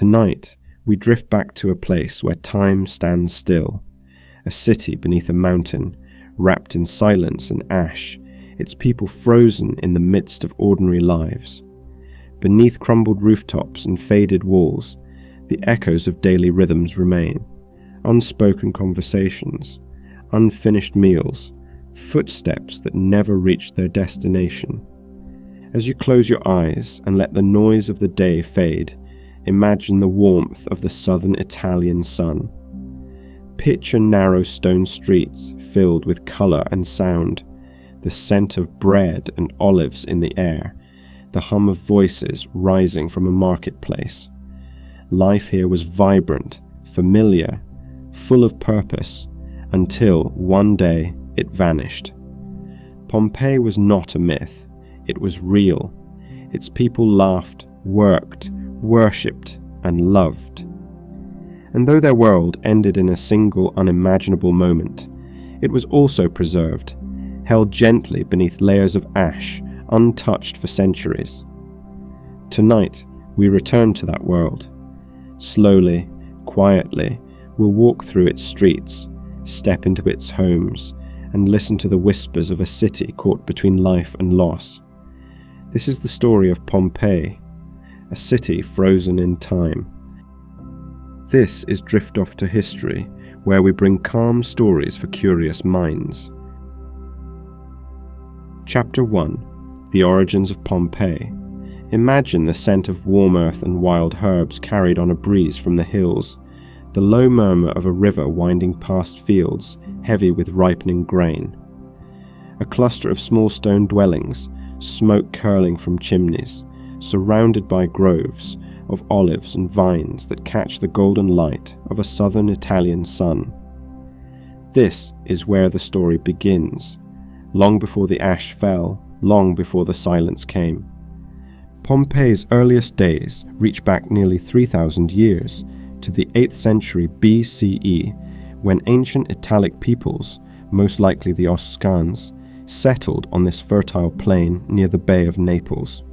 Tonight, we drift back to a place where time stands still, a city beneath a mountain, wrapped in silence and ash, its people frozen in the midst of ordinary lives. Beneath crumbled rooftops and faded walls, the echoes of daily rhythms remain, unspoken conversations, unfinished meals, footsteps that never reach their destination. As you close your eyes and let the noise of the day fade, imagine the warmth of the southern Italian sun. Picture narrow stone streets filled with colour and sound, the scent of bread and olives in the air, the hum of voices rising from a marketplace. Life here was vibrant, familiar, full of purpose, until one day it vanished. Pompeii was not a myth, it was real. Its people laughed, worked, worshipped, and loved. And though their world ended in a single unimaginable moment, it was also preserved, held gently beneath layers of ash, untouched for centuries. Tonight, we return to that world. Slowly, quietly, we'll walk through its streets, step into its homes, and listen to the whispers of a city caught between life and loss. This is the story of Pompeii, a city frozen in time. This is Drift Off to History, where we bring calm stories for curious minds. Chapter 1. The Origins of Pompeii. Imagine the scent of warm earth and wild herbs carried on a breeze from the hills, the low murmur of a river winding past fields heavy with ripening grain. A cluster of small stone dwellings, smoke curling from chimneys, surrounded by groves of olives and vines that catch the golden light of a southern Italian sun. This is where the story begins, long before the ash fell, long before the silence came. Pompeii's earliest days reach back nearly 3,000 years, to the 8th century BCE, when ancient Italic peoples, most likely the Oscans, settled on this fertile plain near the Bay of Naples.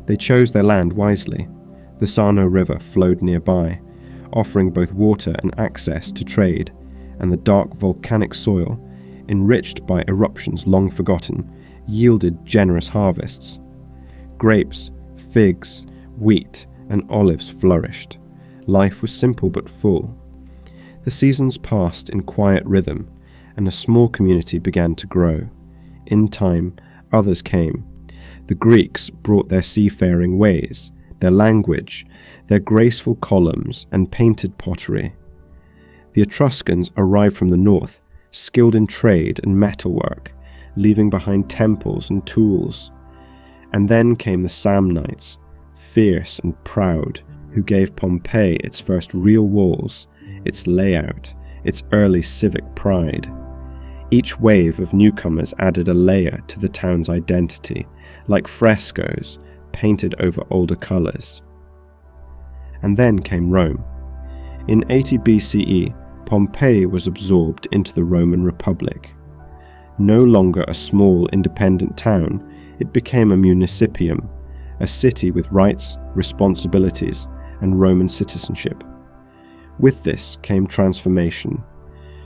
They chose their land wisely. The Sarno River flowed nearby, offering both water and access to trade, and the dark volcanic soil, enriched by eruptions long forgotten, yielded generous harvests. Grapes, figs, wheat, and olives flourished. Life was simple but full. The seasons passed in quiet rhythm, and a small community began to grow. In time, others came. The Greeks brought their seafaring ways, their language, their graceful columns and painted pottery. The Etruscans arrived from the north, skilled in trade and metalwork, leaving behind temples and tools. And then came the Samnites, fierce and proud, who gave Pompeii its first real walls, its layout, its early civic pride. Each wave of newcomers added a layer to the town's identity, like frescoes painted over older colours. And then came Rome. In 80 BCE, Pompeii was absorbed into the Roman Republic. No longer a small independent town, it became a municipium, a city with rights, responsibilities, and Roman citizenship. With this came transformation.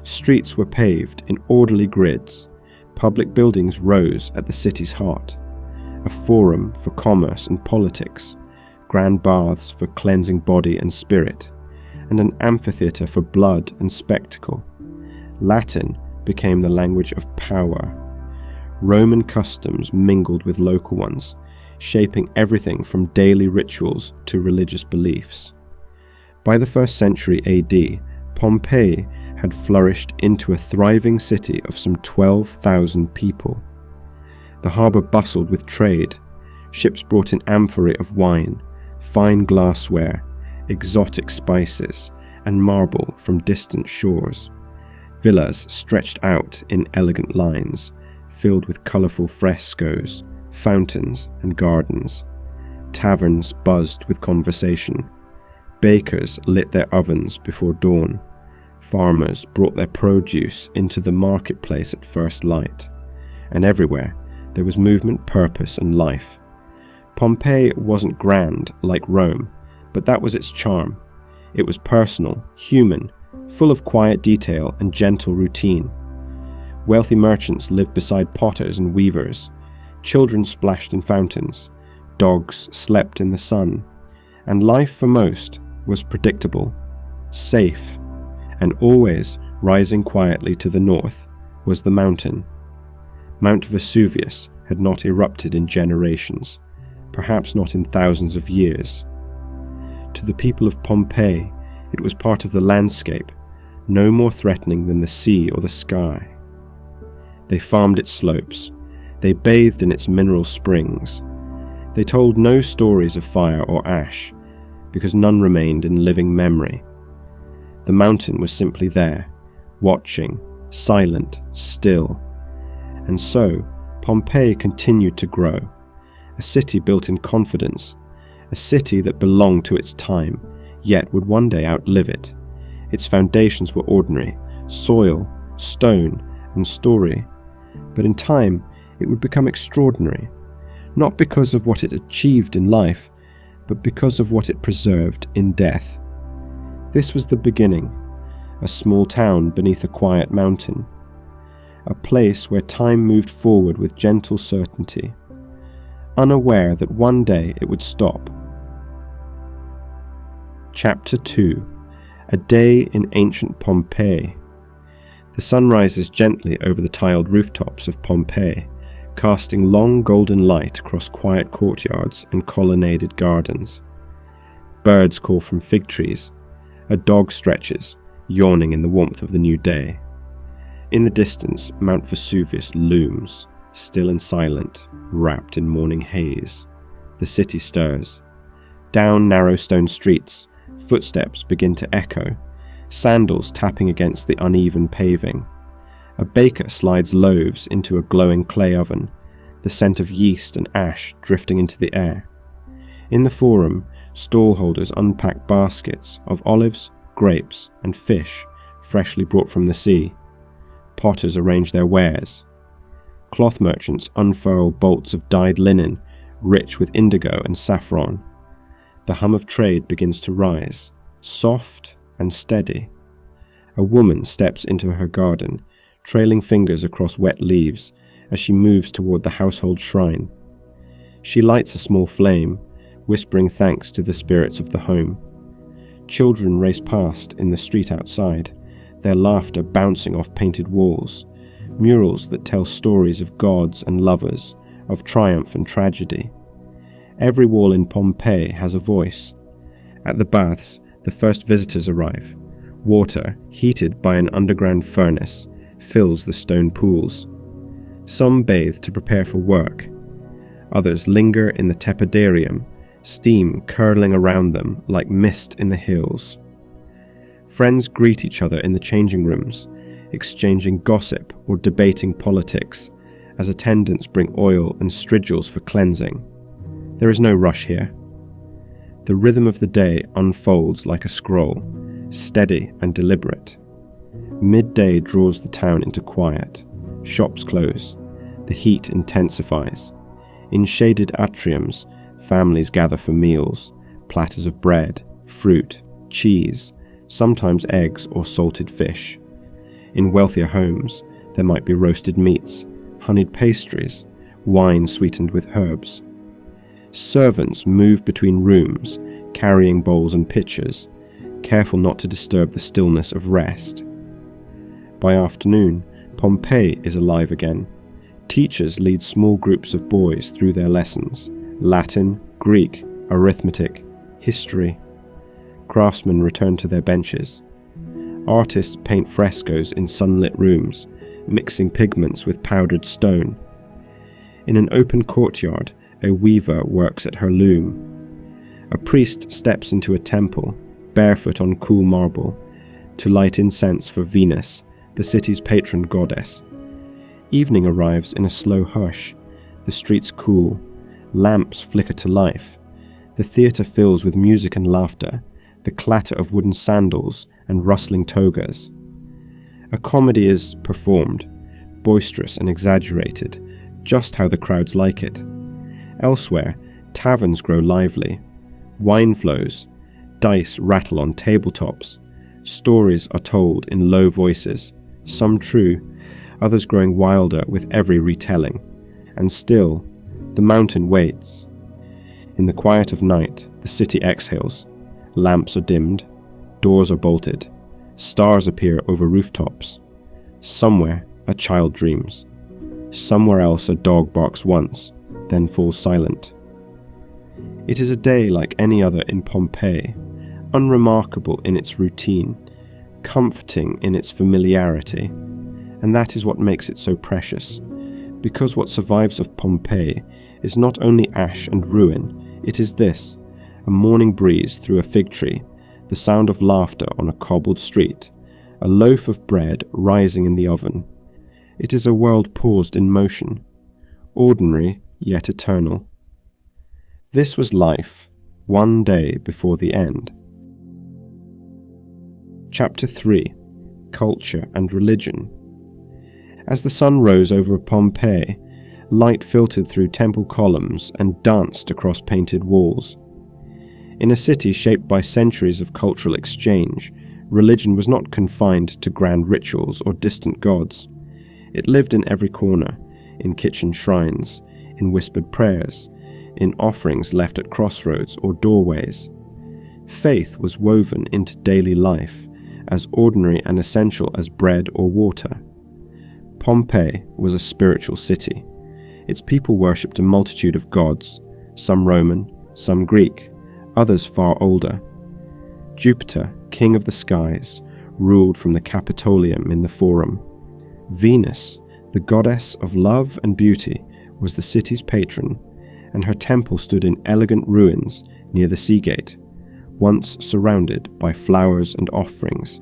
Streets were paved in orderly grids, public buildings rose at the city's heart, a forum for commerce and politics, grand baths for cleansing body and spirit, and an amphitheatre for blood and spectacle. Latin became the language of power. Roman customs mingled with local ones, shaping everything from daily rituals to religious beliefs. By the 1st century AD, Pompeii had flourished into a thriving city of some 12,000 people. The harbour bustled with trade. Ships brought in amphorae of wine, fine glassware, exotic spices, and marble from distant shores. Villas stretched out in elegant lines, filled with colourful frescoes, fountains, and gardens. Taverns buzzed with conversation. Bakers lit their ovens before dawn. Farmers brought their produce into the marketplace at first light. And everywhere, there was movement, purpose, and life. Pompeii wasn't grand like Rome, But that was its charm. It was personal, human, full of quiet detail and gentle routine. Wealthy merchants lived beside potters and weavers. Children splashed in fountains. Dogs slept in the sun. And life for most was predictable, safe, and always rising quietly to the north was the mountain. Mount Vesuvius had not erupted in generations, perhaps not in thousands of years. To the people of Pompeii, it was part of the landscape, no more threatening than the sea or the sky. They farmed its slopes. They bathed in its mineral springs. They told no stories of fire or ash, because none remained in living memory. The mountain was simply there, watching, silent, still. And so, Pompeii continued to grow, a city built in confidence, a city that belonged to its time, yet would one day outlive it. Its foundations were ordinary, soil, stone, and story. But in time, it would become extraordinary, not because of what it achieved in life, but because of what it preserved in death. This was the beginning, a small town beneath a quiet mountain, a place where time moved forward with gentle certainty, unaware that one day it would stop. Chapter 2. A Day in Ancient Pompeii. The sun rises gently over the tiled rooftops of Pompeii, casting long golden light across quiet courtyards and colonnaded gardens. Birds call from fig trees. A dog stretches, yawning in the warmth of the new day. In the distance, Mount Vesuvius looms, still and silent, wrapped in morning haze. The city stirs. Down narrow stone streets, footsteps begin to echo, sandals tapping against the uneven paving. A baker slides loaves into a glowing clay oven, the scent of yeast and ash drifting into the air. In the forum, stallholders unpack baskets of olives, grapes, and fish freshly brought from the sea. Potters arrange their wares. Cloth merchants unfurl bolts of dyed linen, rich with indigo and saffron. The hum of trade begins to rise, soft and steady. A woman steps into her garden, trailing fingers across wet leaves as she moves toward the household shrine. She lights a small flame, whispering thanks to the spirits of the home. Children race past in the street outside, their laughter bouncing off painted walls, murals that tell stories of gods and lovers, of triumph and tragedy. Every wall in Pompeii has a voice. At the baths, the first visitors arrive. Water, heated by an underground furnace, fills the stone pools. Some bathe to prepare for work. Others linger in the tepidarium, steam curling around them like mist in the hills. Friends greet each other in the changing rooms, exchanging gossip or debating politics, as attendants bring oil and strigils for cleansing. There is no rush here. The rhythm of the day unfolds like a scroll, steady and deliberate. Midday draws the town into quiet. Shops close. The heat intensifies. In shaded atriums, families gather for meals, platters of bread, fruit, cheese, sometimes eggs or salted fish. In wealthier homes, there might be roasted meats, honeyed pastries, wine sweetened with herbs. Servants move between rooms, carrying bowls and pitchers, careful not to disturb the stillness of rest. By afternoon, Pompeii is alive again. Teachers lead small groups of boys through their lessons: Latin, Greek, arithmetic, history. Craftsmen return to their benches. Artists paint frescoes in sunlit rooms, mixing pigments with powdered stone. In an open courtyard, a weaver works at her loom. A priest steps into a temple, barefoot on cool marble, to light incense for Venus, the city's patron goddess. Evening arrives in a slow hush. The streets cool. Lamps flicker to life. The theatre fills with music and laughter, the clatter of wooden sandals and rustling togas. A comedy is performed, boisterous and exaggerated, just how the crowds like it. Elsewhere, taverns grow lively. Wine flows, Dice rattle on tabletops. Stories are told in low voices, some true, others growing wilder with every retelling. And still, the mountain waits. In the quiet of night, the city exhales. Lamps are dimmed, doors are bolted, stars appear over rooftops. Somewhere, a child dreams. Somewhere else, a dog barks once, then falls silent. It is a day like any other in Pompeii, unremarkable in its routine, comforting in its familiarity, and that is what makes it so precious, because what survives of Pompeii is not only ash and ruin, it is this, a morning breeze through a fig tree, the sound of laughter on a cobbled street, a loaf of bread rising in the oven. It is a world paused in motion, ordinary yet eternal. This was life, one day before the end. Chapter 3. Culture and Religion. As the sun rose over Pompeii, light filtered through temple columns and danced across painted walls. In a city shaped by centuries of cultural exchange, religion was not confined to grand rituals or distant gods. It lived in every corner, in kitchen shrines, in whispered prayers, in offerings left at crossroads or doorways. Faith was woven into daily life, as ordinary and essential as bread or water. Pompeii was a spiritual city. Its people worshipped a multitude of gods, some Roman, some Greek, others far older. Jupiter, king of the skies, ruled from the Capitolium in the Forum. Venus, the goddess of love and beauty, was the city's patron, and her temple stood in elegant ruins near the sea gate, once surrounded by flowers and offerings.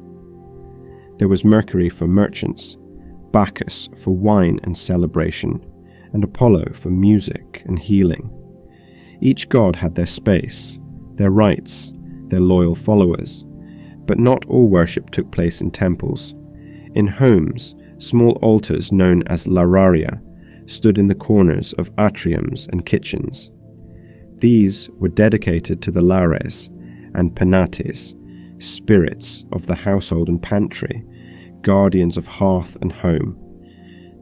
There was Mercury for merchants, Bacchus for wine and celebration, and Apollo for music and healing. Each god had their space, their rites, their loyal followers, but not all worship took place in temples. In homes, small altars known as lararia stood in the corners of atriums and kitchens. These were dedicated to the lares and penates, spirits of the household and pantry, guardians of hearth and home.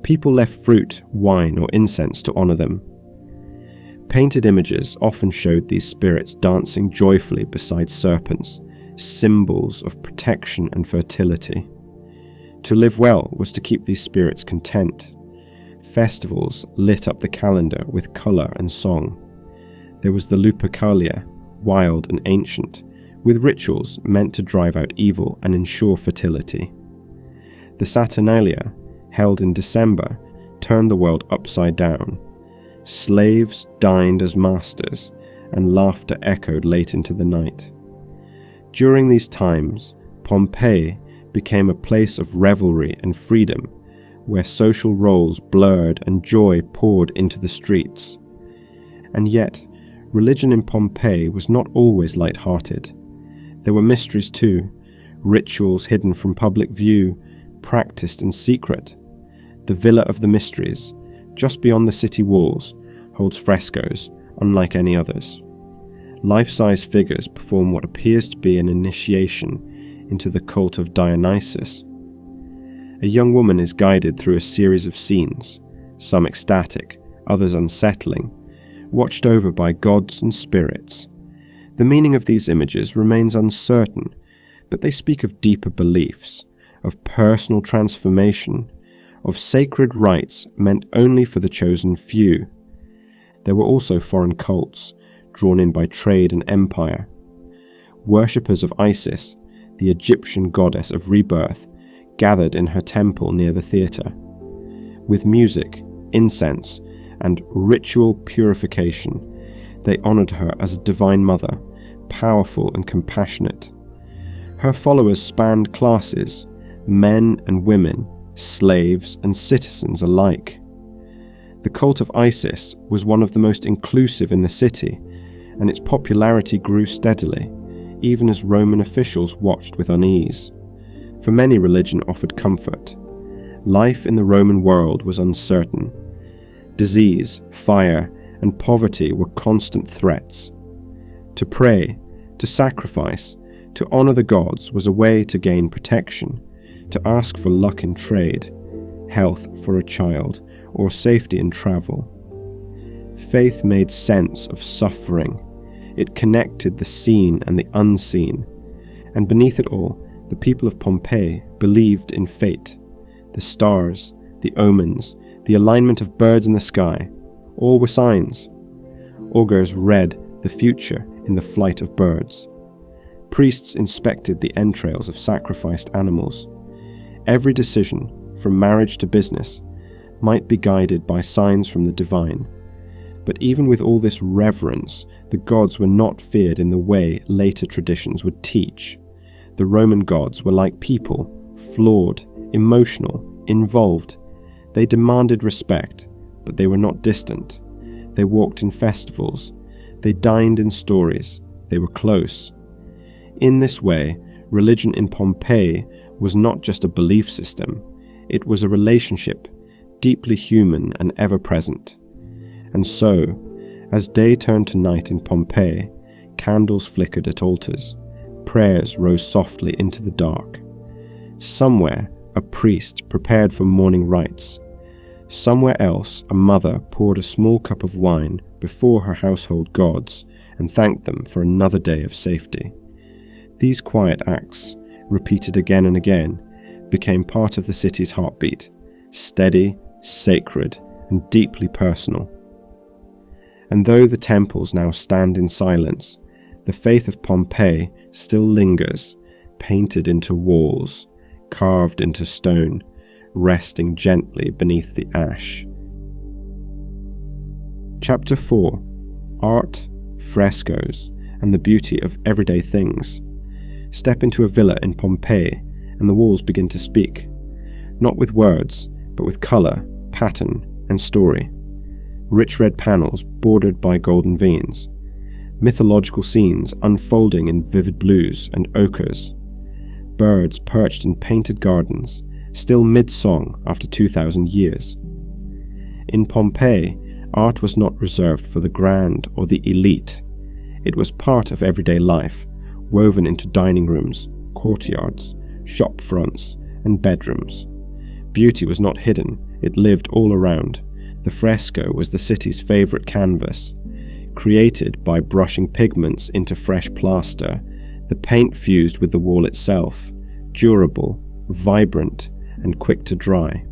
People left fruit, wine, or incense to honor them. Painted images often showed these spirits dancing joyfully beside serpents, symbols of protection and fertility. To live well was to keep these spirits content. Festivals lit up the calendar with color and song. There was the Lupercalia, wild and ancient, with rituals meant to drive out evil and ensure fertility. The Saturnalia, held in December, turned the world upside down. Slaves dined as masters, and laughter echoed late into the night. During these times, Pompeii became a place of revelry and freedom, where social roles blurred and joy poured into the streets. And yet, religion in Pompeii was not always light-hearted. There were mysteries too, rituals hidden from public view, practiced in secret. The Villa of the Mysteries, just beyond the city walls, holds frescoes unlike any others. Life-size figures perform what appears to be an initiation into the cult of Dionysus. A young woman is guided through a series of scenes, some ecstatic, others unsettling, watched over by gods and spirits. The meaning of these images remains uncertain, but they speak of deeper beliefs, of personal transformation, of sacred rites meant only for the chosen few. There were also foreign cults, drawn in by trade and empire. Worshippers of Isis, the Egyptian goddess of rebirth, gathered in her temple near the theatre. With music, incense, and ritual purification, they honored her as a divine mother, powerful and compassionate. Her followers spanned classes, men and women, slaves and citizens alike. The cult of Isis was one of the most inclusive in the city, and its popularity grew steadily, even as Roman officials watched with unease. For many, religion offered comfort. Life in the Roman world was uncertain. Disease, fire, and poverty were constant threats. To pray, To sacrifice, to honour the gods, was a way to gain protection, to ask for luck in trade, health for a child, or safety in travel. Faith made sense of suffering. It connected the seen and the unseen, and beneath it all, the people of Pompeii believed in fate. The stars, the omens, the alignment of birds in the sky, all were signs. Augurs read the future in the flight of birds. Priests inspected the entrails of sacrificed animals. Every decision, from marriage to business, might be guided by signs from the divine. But even with all this reverence, the gods were not feared in the way later traditions would teach. The Roman gods were like people, flawed, emotional, involved. They demanded respect, but they were not distant. They walked in festivals. They dined in stories. They were close. In this way, religion in Pompeii was not just a belief system. It was a relationship, deeply human and ever-present. And so, as day turned to night in Pompeii, candles flickered at altars. Prayers rose softly into the dark. Somewhere, a priest prepared for morning rites. Somewhere else, a mother poured a small cup of wine before her household gods and thanked them for another day of safety. These quiet acts, repeated again and again, became part of the city's heartbeat, steady, sacred, and deeply personal. And though the temples now stand in silence, the faith of Pompeii still lingers, painted into walls, carved into stone, resting gently beneath the ash. Chapter 4. Art, Frescoes, and the beauty of everyday things. Step into a villa in Pompeii, and the walls begin to speak, not with words, but with colour, pattern, and story. Rich red panels bordered by golden veins, mythological scenes unfolding in vivid blues and ochres, birds perched in painted gardens, still mid-song after 2,000 years. In Pompeii, art was not reserved for the grand or the elite. It was part of everyday life, woven into dining rooms, courtyards, shop fronts, and bedrooms. Beauty was not hidden, it lived all around. The fresco was the city's favourite canvas. Created by brushing pigments into fresh plaster, the paint fused with the wall itself, durable, vibrant, and quick to dry.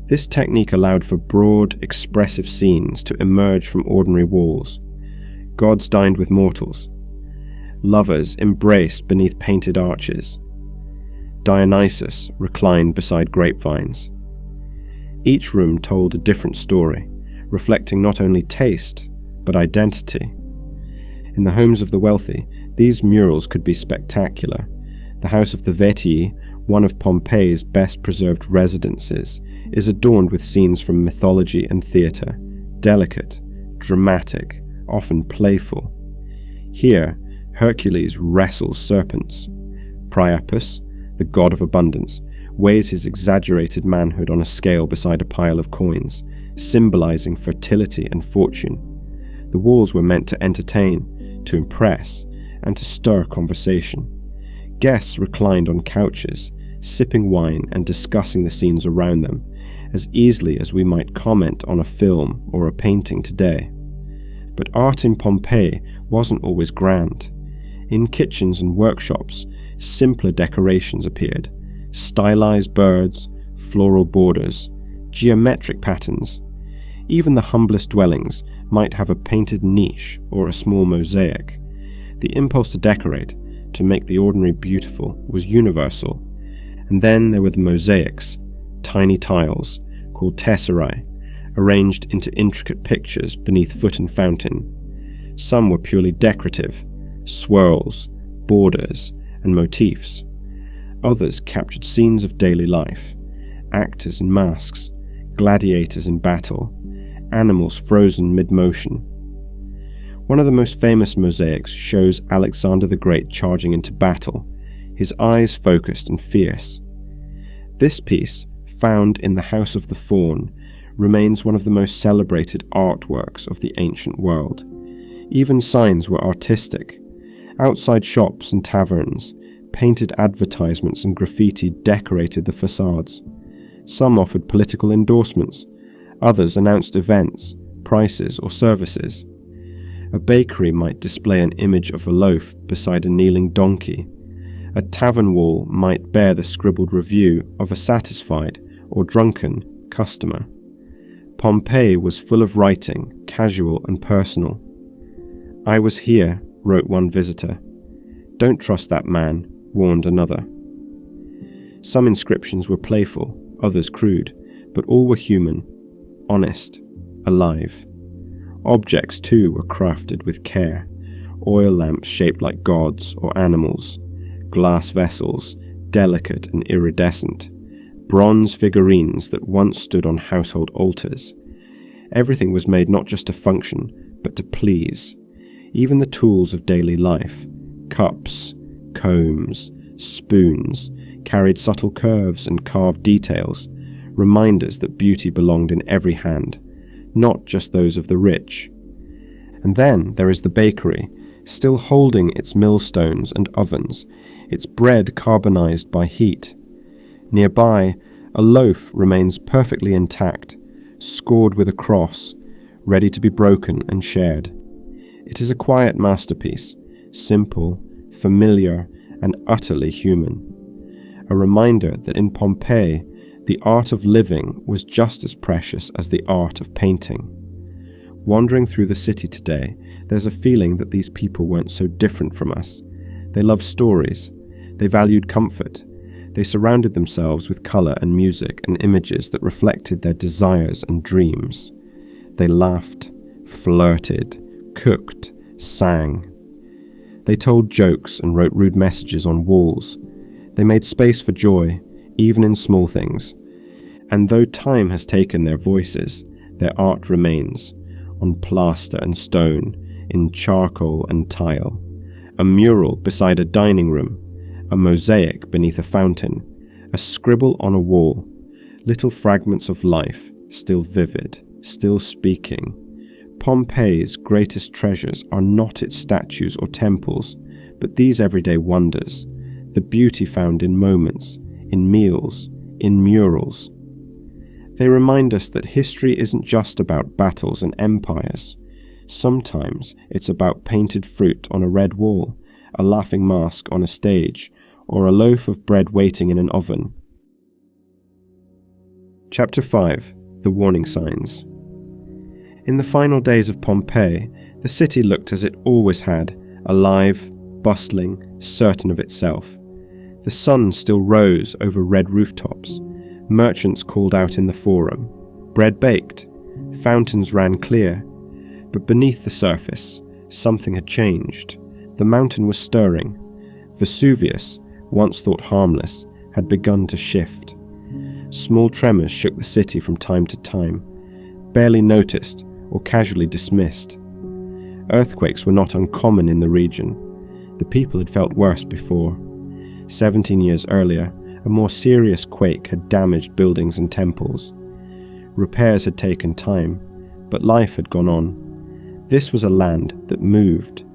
This technique allowed for broad, expressive scenes to emerge from ordinary walls. Gods dined with mortals. Lovers embraced beneath painted arches. Dionysus reclined beside grapevines. Each room told a different story, reflecting not only taste, but identity. In the homes of the wealthy, these murals could be spectacular. The house of the Vetii, one of Pompeii's best-preserved residences, is adorned with scenes from mythology and theatre, delicate, dramatic, often playful. Here, Hercules wrestles serpents. Priapus, the god of abundance, weighs his exaggerated manhood on a scale beside a pile of coins, symbolizing fertility and fortune. The walls were meant to entertain, to impress, and to stir conversation. Guests reclined on couches, sipping wine and discussing the scenes around them, as easily as we might comment on a film or a painting today. But art in Pompeii wasn't always grand. In kitchens and workshops, simpler decorations appeared: stylized birds, floral borders, geometric patterns. Even the humblest dwellings might have a painted niche or a small mosaic. The impulse to decorate, to make the ordinary beautiful, was universal. And then there were the mosaics, tiny tiles, called tesserae, arranged into intricate pictures beneath foot and fountain. Some were purely decorative, swirls, borders, and motifs. Others captured scenes of daily life, actors in masks, gladiators in battle, animals frozen mid-motion. One of the most famous mosaics shows Alexander the Great charging into battle, his eyes focused and fierce. This piece, found in the House of the Faun, remains one of the most celebrated artworks of the ancient world. Even signs were artistic. Outside shops and taverns, painted advertisements and graffiti decorated the facades. Some offered political endorsements, others announced events, prices, or services. A bakery might display an image of a loaf beside a kneeling donkey. A tavern wall might bear the scribbled review of a satisfied or drunken customer. Pompeii was full of writing, casual and personal. "I was here," wrote one visitor. "Don't trust that man," warned another. Some inscriptions were playful, others crude, but all were human, honest, alive. Objects, too, were crafted with care. Oil lamps shaped like gods or animals, glass vessels, delicate and iridescent, bronze figurines that once stood on household altars. Everything was made not just to function, but to please. Even the tools of daily life, cups, combs, spoons, carried subtle curves and carved details, reminders that beauty belonged in every hand, not just those of the rich. And then there is the bakery, still holding its millstones and ovens, its bread carbonized by heat. Nearby, a loaf remains perfectly intact, scored with a cross, ready to be broken and shared. It is a quiet masterpiece, simple, familiar, and utterly human. A reminder that in Pompeii, the art of living was just as precious as the art of painting. Wandering through the city today, there's a feeling that these people weren't so different from us. They loved stories. They valued comfort. They surrounded themselves with color and music and images that reflected their desires and dreams. They laughed, flirted, cooked, sang. They told jokes and wrote rude messages on walls. They made space for joy, even in small things. And though time has taken their voices, their art remains, on plaster and stone, in charcoal and tile. A mural beside a dining room, a mosaic beneath a fountain, a scribble on a wall, little fragments of life, still vivid, still speaking. Pompeii's greatest treasures are not its statues or temples, but these everyday wonders, the beauty found in moments, in meals, in murals. They remind us that history isn't just about battles and empires. Sometimes it's about painted fruit on a red wall, a laughing mask on a stage, or a loaf of bread waiting in an oven. Chapter 5. The Warning Signs. In the final days of Pompeii, the city looked as it always had, alive, bustling, certain of itself. The sun still rose over red rooftops. Merchants called out in the forum. Bread baked. Fountains ran clear. But beneath the surface, something had changed. The mountain was stirring. Vesuvius, once thought harmless, had begun to shift. Small tremors shook the city from time to time, barely noticed or casually dismissed. Earthquakes were not uncommon in the region. The people had felt worse before. 17 years earlier, a more serious quake had damaged buildings and temples. Repairs had taken time, but life had gone on. This was a land that moved.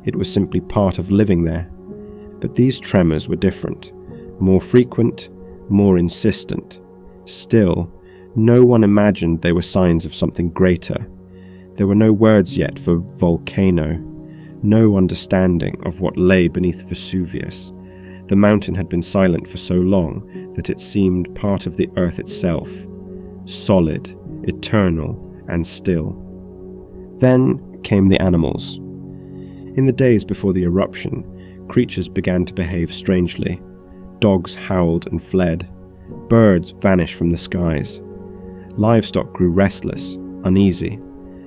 It was simply part of living there. But these tremors were different, more frequent, more insistent. Still, no one imagined they were signs of something greater. There were no words yet for volcano, no understanding of what lay beneath Vesuvius. The mountain had been silent for so long that it seemed part of the earth itself, solid, eternal, and still. Then came the animals. In the days before the eruption, creatures began to behave strangely. Dogs howled and fled. Birds vanished from the skies. Livestock grew restless, uneasy.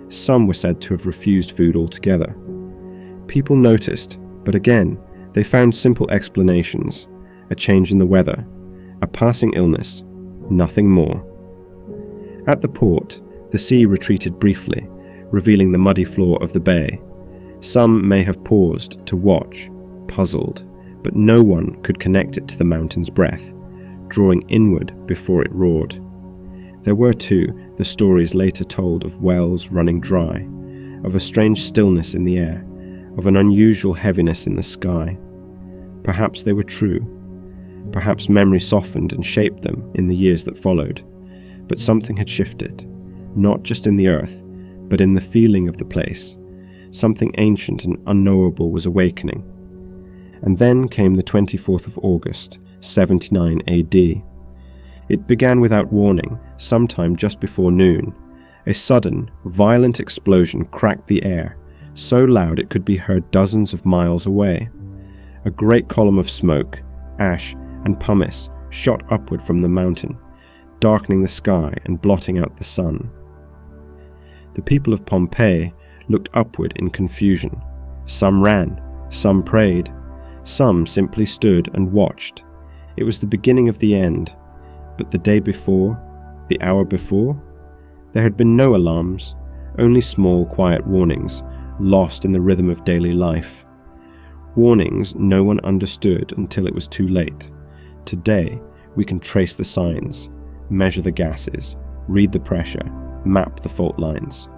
Some were said to have refused food altogether. People noticed, but again, they found simple explanations: a change in the weather, a passing illness, nothing more. At the port, the sea retreated briefly, revealing the muddy floor of the bay. Some may have paused to watch, puzzled, but no one could connect it to the mountain's breath, drawing inward before it roared. There were, too, the stories later told of wells running dry, of a strange stillness in the air, of an unusual heaviness in the sky. Perhaps they were true. Perhaps memory softened and shaped them in the years that followed. But something had shifted, not just in the earth, but in the feeling of the place. Something ancient and unknowable was awakening. And then came the 24th of August, 79 AD. It began without warning, sometime just before noon. A sudden, violent explosion cracked the air, so loud it could be heard dozens of miles away. A great column of smoke, ash, and pumice shot upward from the mountain, darkening the sky and blotting out the sun. The people of Pompeii looked upward in confusion. Some ran, some prayed, some simply stood and watched. It was the beginning of the end, but the day before, the hour before, there had been no alarms, only small, quiet warnings, lost in the rhythm of daily life. Warnings no one understood until it was too late. Today, we can trace the signs, measure the gases, read the pressure, map the fault lines.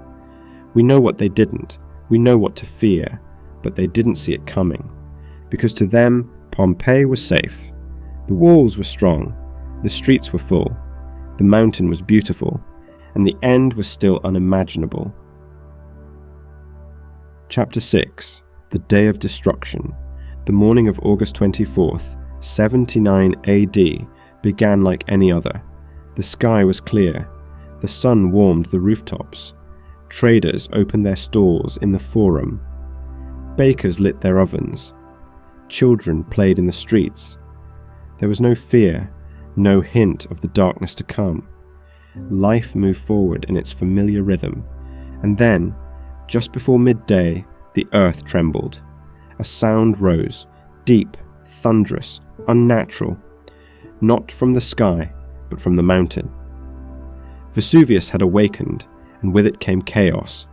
We know what they didn't, we know what to fear, but they didn't see it coming. Because to them, Pompeii was safe. The walls were strong, the streets were full, the mountain was beautiful, and the end was still unimaginable. Chapter 6. The Day of Destruction. The morning of August 24th, 79 AD, began like any other. The sky was clear. The sun warmed the rooftops. Traders opened their stores in the forum. Bakers lit their ovens. Children played in the streets. There was no fear, no hint of the darkness to come. Life moved forward in its familiar rhythm, and then, just before midday, the earth trembled. A sound rose, deep, thunderous, unnatural, not from the sky, but from the mountain. Vesuvius had awakened, and with it came chaos.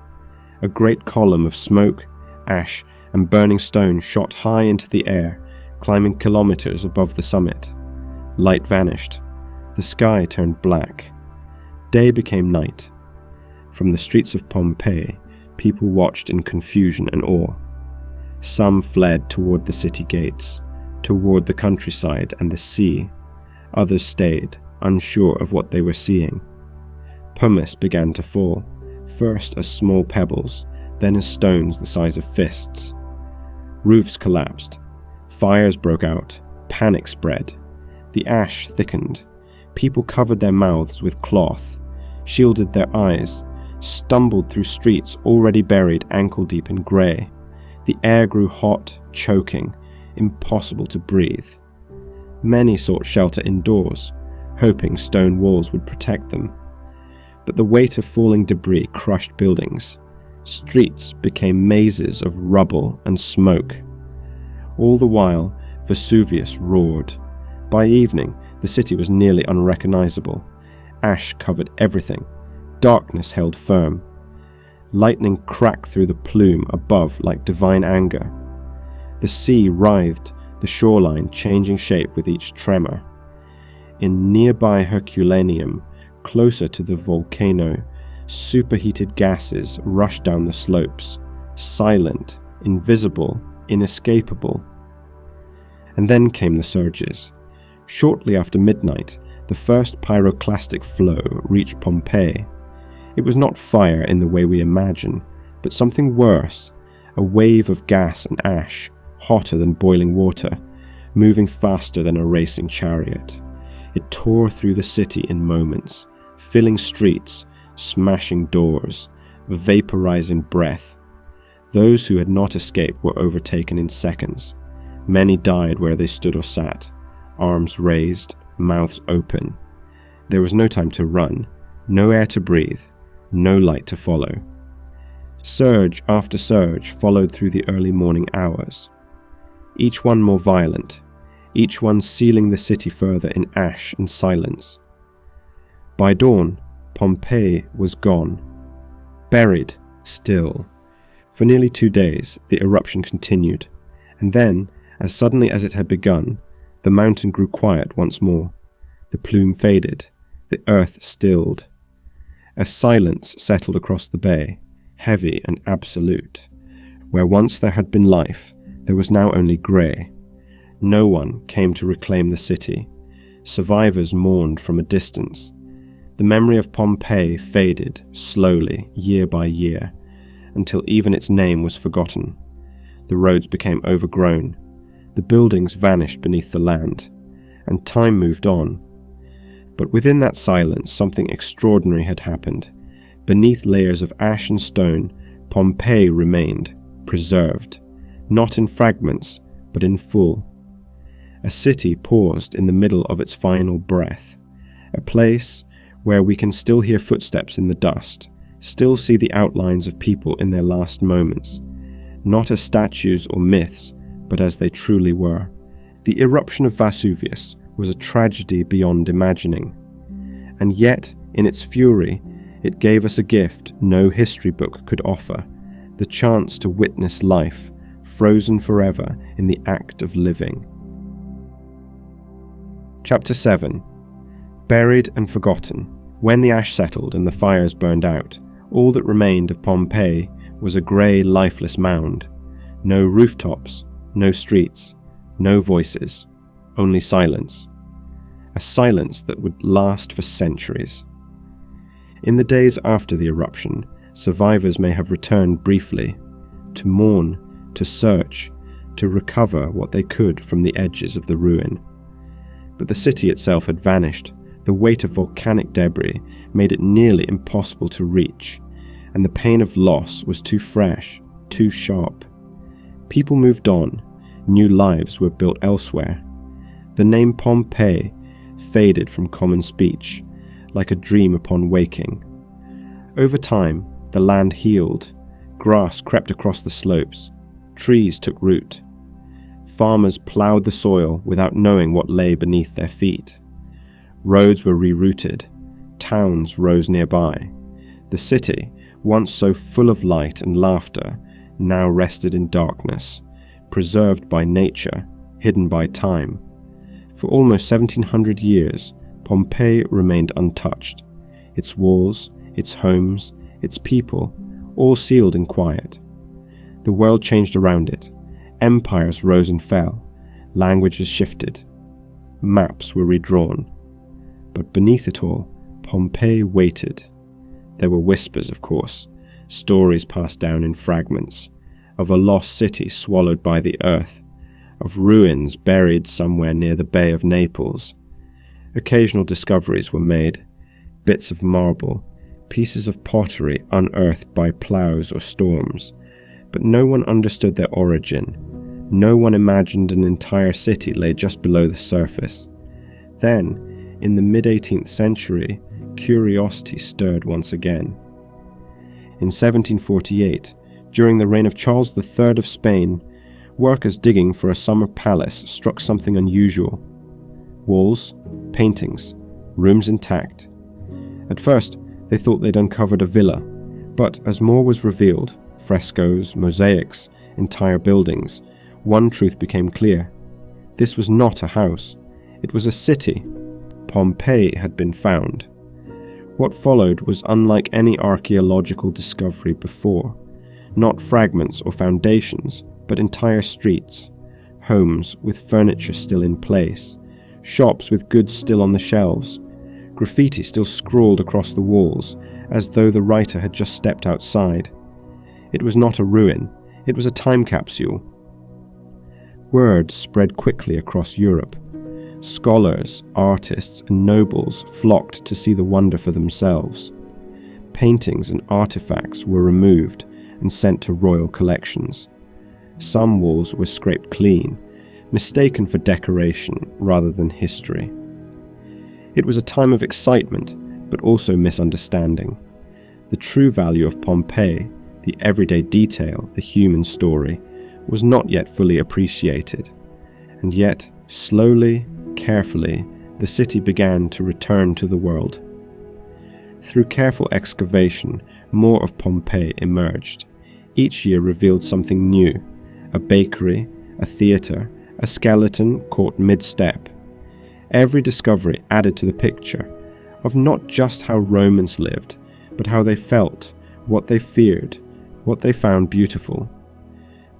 A great column of smoke, ash, and burning stone shot high into the air, climbing kilometers above the summit. Light vanished. The sky turned black. Day became night. From the streets of Pompeii, people watched in confusion and awe. Some fled toward the city gates, toward the countryside and the sea. Others stayed, unsure of what they were seeing. Pumice began to fall, first as small pebbles, then as stones the size of fists. Roofs collapsed. Fires broke out. Panic spread. The ash thickened. People covered their mouths with cloth, shielded their eyes, stumbled through streets already buried ankle-deep in grey. The air grew hot, choking, impossible to breathe. Many sought shelter indoors, hoping stone walls would protect them. But the weight of falling debris crushed buildings. Streets became mazes of rubble and smoke. All the while, Vesuvius roared. By evening, the city was nearly unrecognizable. Ash covered everything. Darkness held firm. Lightning cracked through the plume above like divine anger. The sea writhed, the shoreline changing shape with each tremor. In nearby Herculaneum, closer to the volcano, superheated gases rushed down the slopes, silent, invisible, inescapable. And then came the surges. Shortly after midnight, the first pyroclastic flow reached Pompeii. It was not fire in the way we imagine, but something worse, a wave of gas and ash, hotter than boiling water, moving faster than a racing chariot. It tore through the city in moments, filling streets, smashing doors, vaporizing breath. Those who had not escaped were overtaken in seconds. Many died where they stood or sat, arms raised, mouths open. There was no time to run, no air to breathe, no light to follow. Surge after surge followed through the early morning hours, each one more violent, each one sealing the city further in ash and silence. By dawn, Pompeii was gone, buried, still. For nearly 2 days, the eruption continued, and then, as suddenly as it had begun, the mountain grew quiet once more. The plume faded, the earth stilled. A silence settled across the bay, heavy and absolute. Where once there had been life, there was now only grey. No one came to reclaim the city. Survivors mourned from a distance. The memory of Pompeii faded slowly, year by year, until even its name was forgotten. The roads became overgrown. The buildings vanished beneath the land, and time moved on. But within that silence, something extraordinary had happened. Beneath layers of ash and stone, Pompeii remained, preserved, not in fragments, but in full. A city paused in the middle of its final breath, a place where we can still hear footsteps in the dust, still see the outlines of people in their last moments, not as statues or myths, but as they truly were. The eruption of Vesuvius was a tragedy beyond imagining, and yet, in its fury, it gave us a gift no history book could offer, the chance to witness life, frozen forever in the act of living. Chapter 7. Buried and forgotten. When the ash settled and the fires burned out, all that remained of Pompeii was a grey, lifeless mound. No rooftops, no streets, no voices, only silence. A silence that would last for centuries. In the days after the eruption, survivors may have returned briefly, to mourn, to search, to recover what they could from the edges of the ruin. But the city itself had vanished. The weight of volcanic debris made it nearly impossible to reach, and the pain of loss was too fresh, too sharp. People moved on. New lives were built elsewhere. The name Pompeii faded from common speech, like a dream upon waking. Over time, the land healed. Grass crept across the slopes. Trees took root. Farmers ploughed the soil without knowing what lay beneath their feet. Roads were rerouted. Towns rose nearby. The city, once so full of light and laughter, now rested in darkness, preserved by nature, hidden by time. For almost 1700 years, Pompeii remained untouched. Its walls, its homes, its people, all sealed in quiet. The world changed around it. Empires rose and fell. Languages shifted. Maps were redrawn. But beneath it all, Pompeii waited. There were whispers, of course, stories passed down in fragments, of a lost city swallowed by the earth, of ruins buried somewhere near the Bay of Naples. Occasional discoveries were made, bits of marble, pieces of pottery unearthed by ploughs or storms, but no one understood their origin. No one imagined an entire city lay just below the surface. Then, in the mid-18th century, curiosity stirred once again. In 1748, during the reign of Charles III of Spain, workers digging for a summer palace struck something unusual. Walls, paintings, rooms intact. At first, they thought they'd uncovered a villa, but as more was revealed, frescoes, mosaics, entire buildings, one truth became clear. This was not a house. It was a city. Pompeii had been found. What followed was unlike any archaeological discovery before. Not fragments or foundations, but entire streets. Homes with furniture still in place. Shops with goods still on the shelves. Graffiti still scrawled across the walls, as though the writer had just stepped outside. It was not a ruin. It was a time capsule. Word spread quickly across Europe. Scholars, artists, and nobles flocked to see the wonder for themselves. Paintings and artifacts were removed and sent to royal collections. Some walls were scraped clean, mistaken for decoration rather than history. It was a time of excitement, but also misunderstanding. The true value of Pompeii, the everyday detail, the human story, was not yet fully appreciated. And yet, slowly, carefully, the city began to return to the world. Through careful excavation, more of Pompeii emerged. Each year revealed something new: a bakery, a theatre, a skeleton caught mid-step. Every discovery added to the picture of not just how Romans lived, but how they felt, what they feared, what they found beautiful.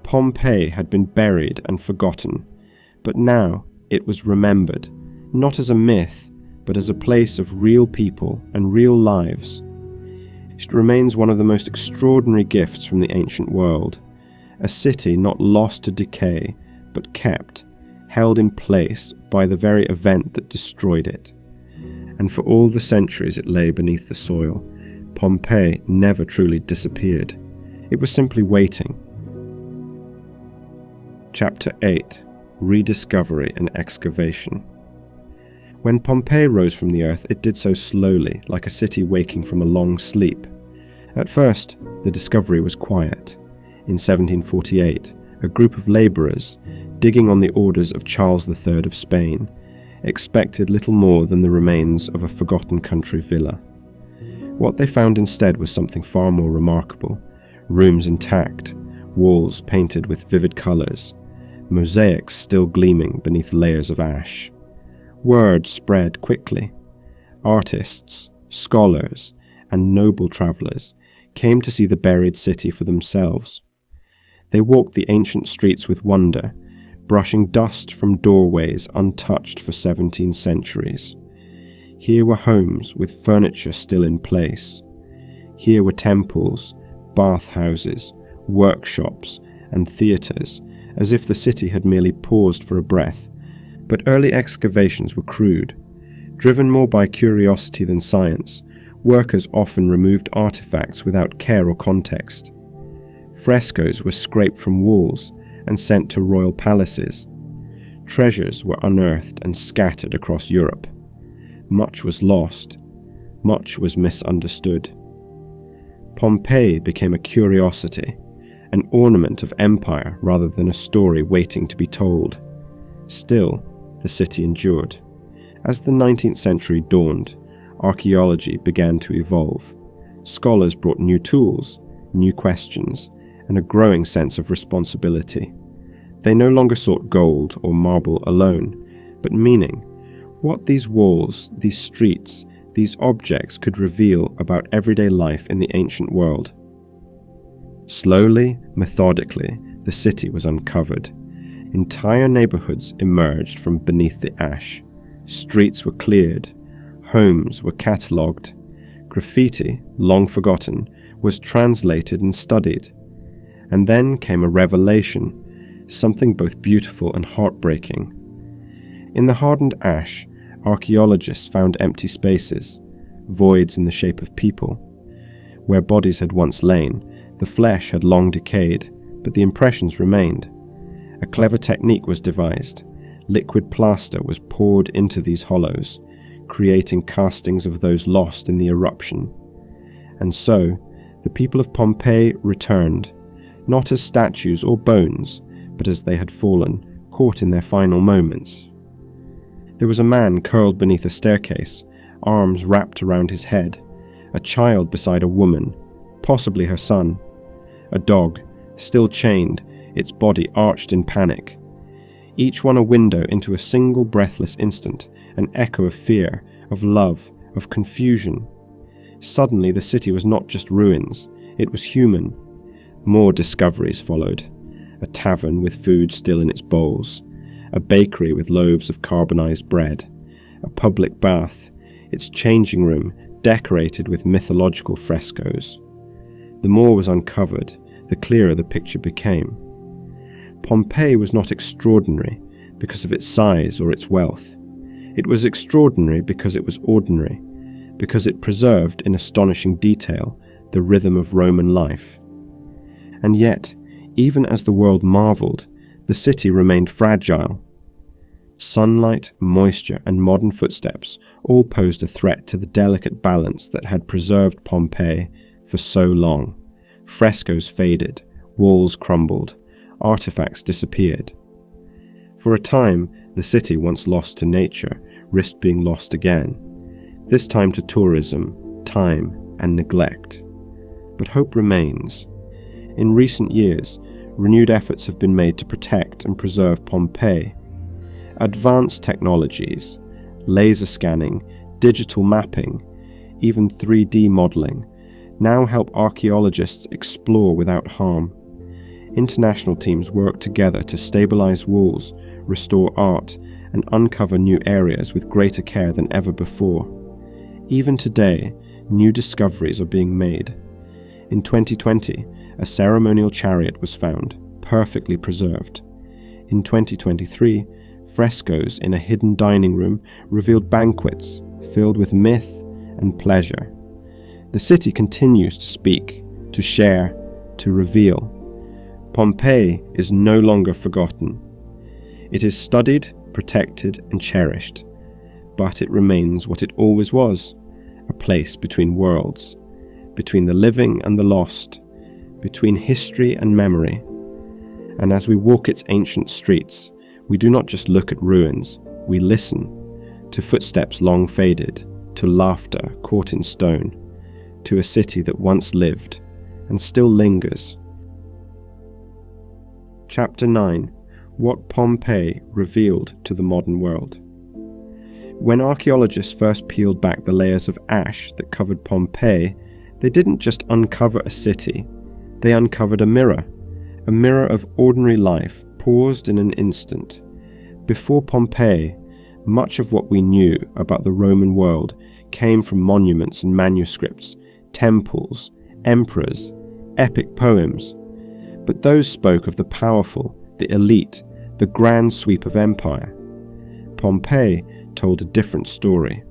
Pompeii had been buried and forgotten, but now it was remembered, not as a myth, but as a place of real people and real lives. It remains one of the most extraordinary gifts from the ancient world, a city not lost to decay, but kept, held in place by the very event that destroyed it. And for all the centuries it lay beneath the soil, Pompeii never truly disappeared. It was simply waiting. Chapter 8: Rediscovery and Excavation. When Pompeii rose from the earth, it did so slowly, like a city waking from a long sleep. At first, the discovery was quiet. In 1748, a group of labourers, digging on the orders of Charles III of Spain, expected little more than the remains of a forgotten country villa. What they found instead was something far more remarkable: rooms intact, walls painted with vivid colours, mosaics still gleaming beneath layers of ash. Word spread quickly. Artists, scholars, and noble travellers came to see the buried city for themselves. They walked the ancient streets with wonder, brushing dust from doorways untouched for 17 centuries. Here were homes with furniture still in place. Here were temples, bathhouses, workshops, and theatres, as if the city had merely paused for a breath. But early excavations were crude. Driven more by curiosity than science, workers often removed artifacts without care or context. Frescoes were scraped from walls and sent to royal palaces. Treasures were unearthed and scattered across Europe. Much was lost. Much was misunderstood. Pompeii became a curiosity, an ornament of empire rather than a story waiting to be told. Still, the city endured. As the 19th century dawned, archaeology began to evolve. Scholars brought new tools, new questions, and a growing sense of responsibility. They no longer sought gold or marble alone, but meaning, what these walls, these streets, these objects could reveal about everyday life in the ancient world. Slowly, methodically, the city was uncovered. Entire neighborhoods emerged from beneath the ash. Streets were cleared. Homes were catalogued. Graffiti, long forgotten, was translated and studied. And then came a revelation, something both beautiful and heartbreaking. In the hardened ash, archaeologists found empty spaces, voids in the shape of people. Where bodies had once lain, the flesh had long decayed, but the impressions remained. A clever technique was devised. Liquid plaster was poured into these hollows, creating castings of those lost in the eruption. And so, the people of Pompeii returned, not as statues or bones, but as they had fallen, caught in their final moments. There was a man curled beneath a staircase, arms wrapped around his head, a child beside a woman, possibly her son, a dog, still chained, its body arched in panic. Each one a window into a single breathless instant, an echo of fear, of love, of confusion. Suddenly the city was not just ruins, it was human. More discoveries followed. A tavern with food still in its bowls, a bakery with loaves of carbonized bread, a public bath, its changing room decorated with mythological frescoes. The more was uncovered, the clearer the picture became. Pompeii was not extraordinary because of its size or its wealth. It was extraordinary because it was ordinary, because it preserved in astonishing detail the rhythm of Roman life. And yet, even as the world marvelled, the city remained fragile. Sunlight, moisture, and modern footsteps all posed a threat to the delicate balance that had preserved Pompeii for so long. Frescoes faded, walls crumbled, artifacts disappeared. For a time, the city, once lost to nature, risked being lost again, this time to tourism, time, and neglect. But hope remains. In recent years, renewed efforts have been made to protect and preserve Pompeii. Advanced technologies, laser scanning, digital mapping, even 3D modelling, now help archaeologists explore without harm. International teams worked together to stabilize walls, restore art, and uncover new areas with greater care than ever before. Even today, new discoveries are being made. In 2020, a ceremonial chariot was found, perfectly preserved. In 2023, frescoes in a hidden dining room revealed banquets filled with myth and pleasure. The city continues to speak, to share, to reveal. Pompeii is no longer forgotten. It is studied, protected, and cherished, but it remains what it always was, a place between worlds, between the living and the lost, between history and memory. And as we walk its ancient streets, we do not just look at ruins, we listen to footsteps long faded, to laughter caught in stone, to a city that once lived and still lingers. Chapter 9. What Pompeii revealed to the modern world. When archaeologists first peeled back the layers of ash that covered Pompeii, they didn't just uncover a city, they uncovered a mirror of ordinary life paused in an instant. Before Pompeii, much of what we knew about the Roman world came from monuments and manuscripts, temples, emperors, epic poems. But those spoke of the powerful, the elite, the grand sweep of empire. Pompeii told a different story,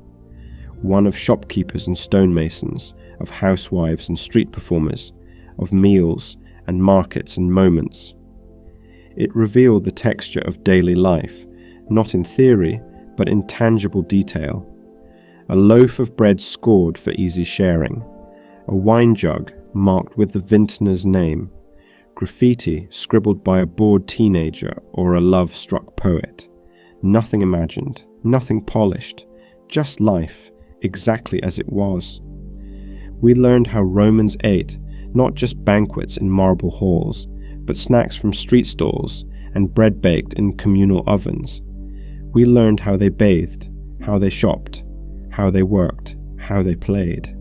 one of shopkeepers and stonemasons, of housewives and street performers, of meals and markets and moments. It revealed the texture of daily life, not in theory, but in tangible detail. A loaf of bread scored for easy sharing, a wine jug marked with the vintner's name, graffiti scribbled by a bored teenager or a love-struck poet. Nothing imagined, nothing polished, just life, exactly as it was. We learned how Romans ate, not just banquets in marble halls, but snacks from street stalls and bread baked in communal ovens. We learned how they bathed, how they shopped, how they worked, how they played.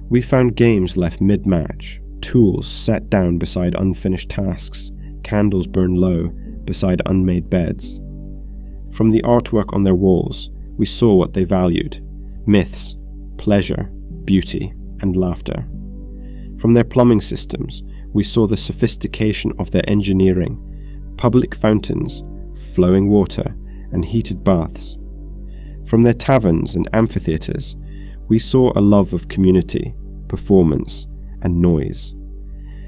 We found games left mid-match, tools set down beside unfinished tasks, candles burned low beside unmade beds. From the artwork on their walls, we saw what they valued: myths, pleasure, beauty, and laughter. From their plumbing systems, we saw the sophistication of their engineering: public fountains, flowing water, and heated baths. From their taverns and amphitheatres, we saw a love of community, performance, and noise.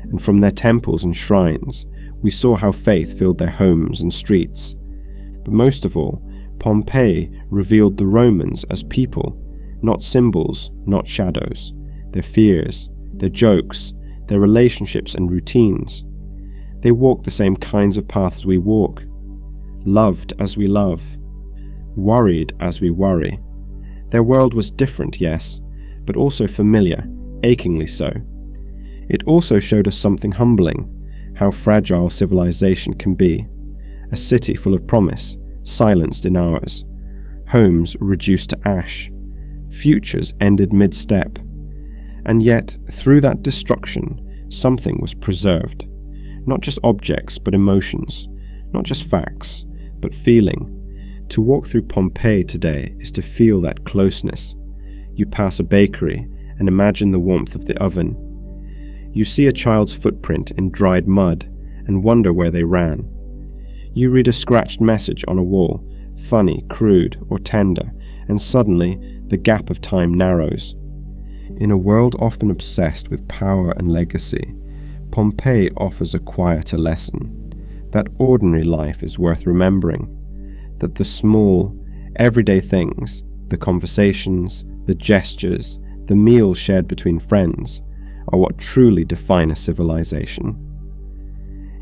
And from their temples and shrines, we saw how faith filled their homes and streets. But most of all, Pompeii revealed the Romans as people, not symbols, not shadows, their fears, their jokes, their relationships and routines. They walked the same kinds of paths we walk, loved as we love, worried as we worry. Their world was different, yes, but also familiar, achingly so. It also showed us something humbling, how fragile civilization can be. A city full of promise, silenced in hours. Homes reduced to ash. Futures ended mid-step. And yet, through that destruction, something was preserved. Not just objects, but emotions. Not just facts, but feeling. To walk through Pompeii today is to feel that closeness. You pass a bakery and imagine the warmth of the oven. You see a child's footprint in dried mud and wonder where they ran. You read a scratched message on a wall, funny, crude, or tender, and suddenly the gap of time narrows. In a world often obsessed with power and legacy, Pompeii offers a quieter lesson, that ordinary life is worth remembering, that the small, everyday things, the conversations, the gestures, the meals shared between friends, are what truly define a civilization.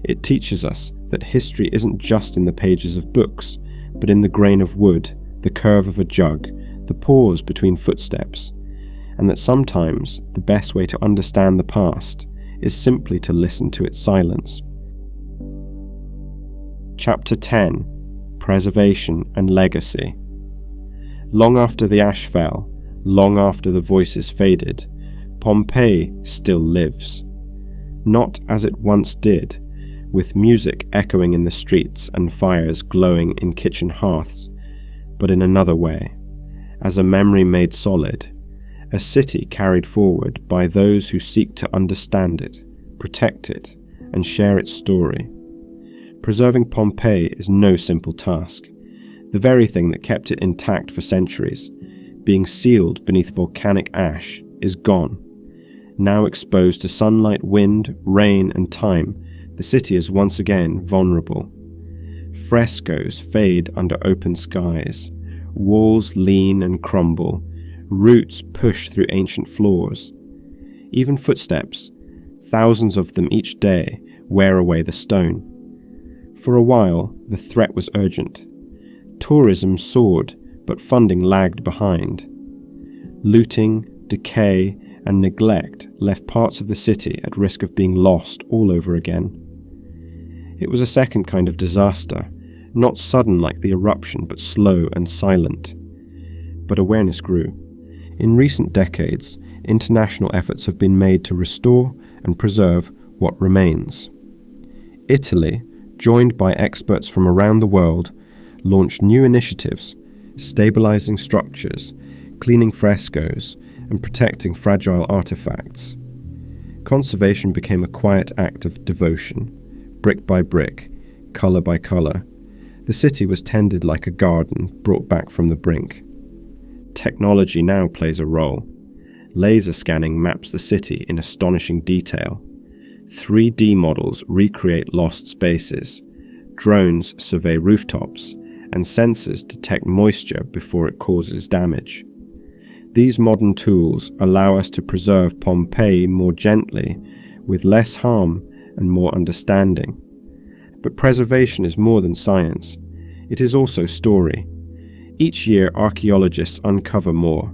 It teaches us that history isn't just in the pages of books, but in the grain of wood, the curve of a jug, the pause between footsteps, and that sometimes the best way to understand the past is simply to listen to its silence. Chapter 10. Preservation and Legacy. Long after the ash fell, long after the voices faded, Pompeii still lives. Not as it once did, with music echoing in the streets and fires glowing in kitchen hearths, but in another way, as a memory made solid, a city carried forward by those who seek to understand it, protect it, and share its story. Preserving Pompeii is no simple task. The very thing that kept it intact for centuries, being sealed beneath volcanic ash, is gone. Now exposed to sunlight, wind, rain, and time, the city is once again vulnerable. Frescoes fade under open skies, walls lean and crumble, roots push through ancient floors. Even footsteps, thousands of them each day, wear away the stone. For a while, the threat was urgent. Tourism soared, but funding lagged behind. Looting, decay, and neglect left parts of the city at risk of being lost all over again. It was a second kind of disaster, not sudden like the eruption, but slow and silent. But awareness grew. In recent decades, international efforts have been made to restore and preserve what remains. Italy, joined by experts from around the world, launched new initiatives, stabilizing structures, cleaning frescoes, and protecting fragile artifacts. Conservation became a quiet act of devotion, brick by brick, color by color. The city was tended like a garden brought back from the brink. Technology now plays a role. Laser scanning maps the city in astonishing detail. 3D models recreate lost spaces. Drones survey rooftops, and sensors detect moisture before it causes damage. These modern tools allow us to preserve Pompeii more gently, with less harm and more understanding. But preservation is more than science. It is also story. Each year, archaeologists uncover more.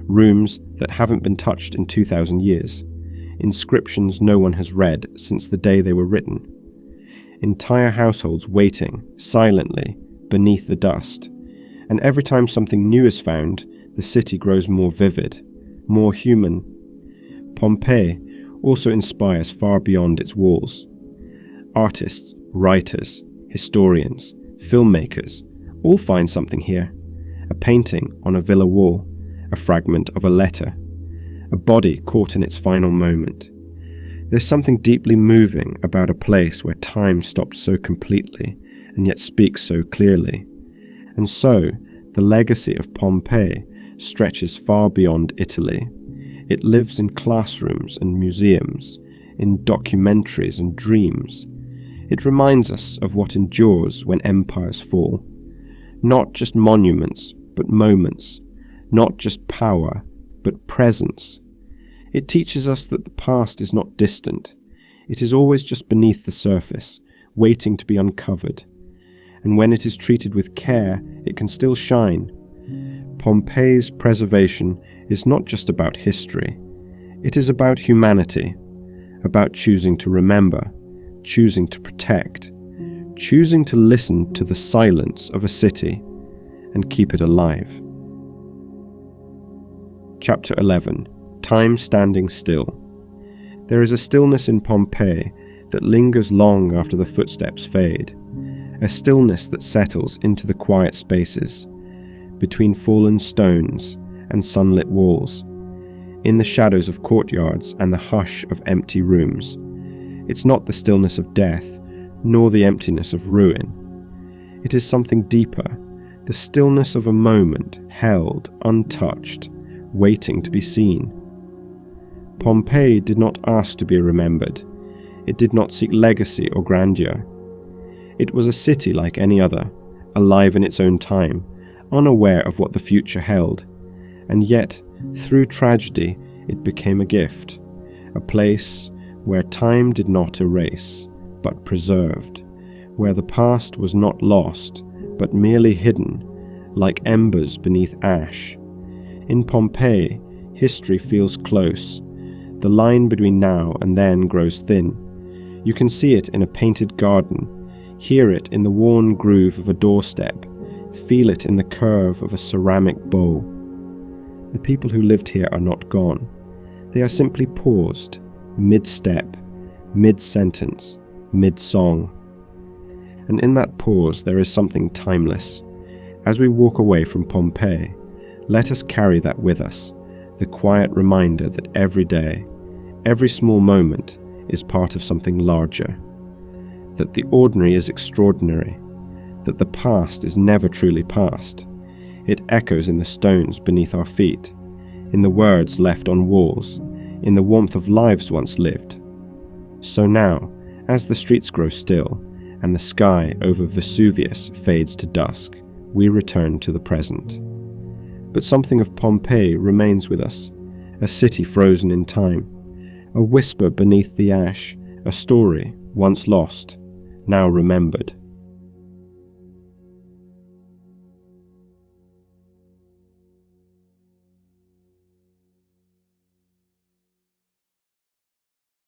Rooms that haven't been touched in 2,000 years. Inscriptions no one has read since the day they were written. Entire households waiting, silently, beneath the dust. And every time something new is found, the city grows more vivid, more human. Pompeii also inspires far beyond its walls. Artists, writers, historians, filmmakers all find something here. A painting on a villa wall, a fragment of a letter, a body caught in its final moment. There's something deeply moving about a place where time stops so completely and yet speaks so clearly. And so, the legacy of Pompeii stretches far beyond Italy. It lives in classrooms and museums, in documentaries and dreams. It reminds us of what endures when empires fall. Not just monuments, but moments. Not just power, but presence. It teaches us that the past is not distant. It is always just beneath the surface, waiting to be uncovered. And when it is treated with care, it can still shine. Pompeii's preservation is not just about history. It is about humanity, about choosing to remember, choosing to protect, choosing to listen to the silence of a city and keep it alive. Chapter 11. Time Standing Still. There is a stillness in Pompeii that lingers long after the footsteps fade, a stillness that settles into the quiet spaces, between fallen stones and sunlit walls, in the shadows of courtyards and the hush of empty rooms. It's not the stillness of death, nor the emptiness of ruin. It is something deeper, the stillness of a moment held, untouched, waiting to be seen. Pompeii did not ask to be remembered. It did not seek legacy or grandeur. It was a city like any other, alive in its own time, unaware of what the future held. And yet, through tragedy, it became a gift, a place where time did not erase, but preserved, where the past was not lost, but merely hidden, like embers beneath ash. In Pompeii, history feels close. The line between now and then grows thin. You can see it in a painted garden, hear it in the worn groove of a doorstep, feel it in the curve of a ceramic bowl. The people who lived here are not gone. They are simply paused, mid-step, mid-sentence, mid-song. And in that pause there is something timeless. As we walk away from Pompeii, let us carry that with us, the quiet reminder that every day, every small moment is part of something larger, that the ordinary is extraordinary, that the past is never truly past. It echoes in the stones beneath our feet, in the words left on walls, in the warmth of lives once lived. So now, as the streets grow still, and the sky over Vesuvius fades to dusk, we return to the present. But something of Pompeii remains with us, a city frozen in time, a whisper beneath the ash, a story once lost, now remembered.